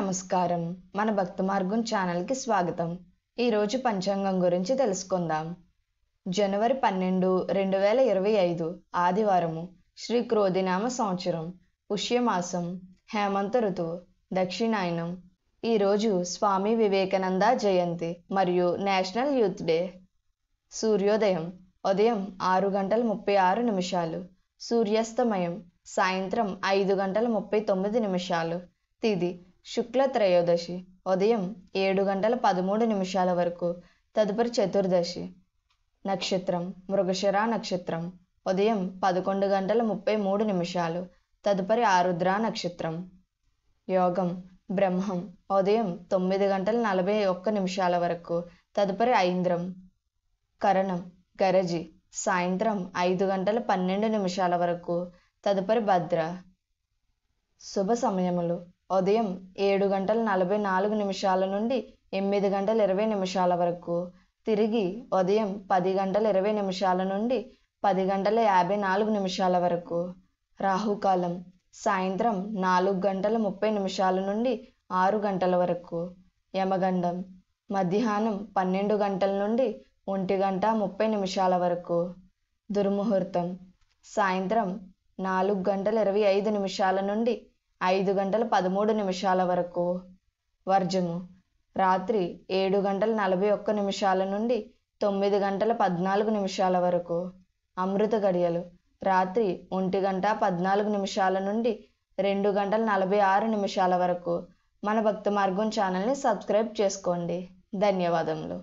నమస్కారం. మన భక్తి మార్గం ఛానల్కి స్వాగతం. ఈరోజు పంచాంగం గురించి తెలుసుకుందాం. జనవరి 12, 2025 ఆదివారము. శ్రీ క్రోధినామ సంవత్సరం, పుష్యమాసం, హేమంత ఋతువు, దక్షిణాయనం. ఈరోజు స్వామి వివేకానంద జయంతి మరియు నేషనల్ యూత్ డే. సూర్యోదయం ఉదయం 6:36, సూర్యాస్తమయం సాయంత్రం 5:39. తిథి శుక్ల త్రయోదశి ఉదయం 7:13 వరకు, తదుపరి చతుర్దశి. నక్షత్రం మృగశిర నక్షత్రం ఉదయం 11:33, తదుపరి ఆరుద్ర నక్షత్రం. యోగం బ్రహ్మం ఉదయం 9:41 వరకు, తదుపరి ఐంద్రం. కరణం గరజి సాయంత్రం 5:12 వరకు, తదుపరి భద్ర. శుభ సమయములు ఉదయం 7:44 నుండి 8:20 వరకు, తిరిగి ఉదయం 10:20 నుండి 10:54 వరకు. రాహుకాలం సాయంత్రం 4:30 నుండి 6 గంటల వరకు. యమగండం మధ్యాహ్నం 12 గంటల నుండి 1:30 వరకు. దుర్ముహూర్తం సాయంత్రం 4:25 నుండి 5:13 వరకు. వర్జము రాత్రి 7:41 నుండి 9:14 వరకు. అమృత గడియలు రాత్రి 1:14 నుండి 2:46 వరకు. మన భక్తి మార్గం ఛానల్ని సబ్స్క్రైబ్ చేసుకోండి. ధన్యవాదములు.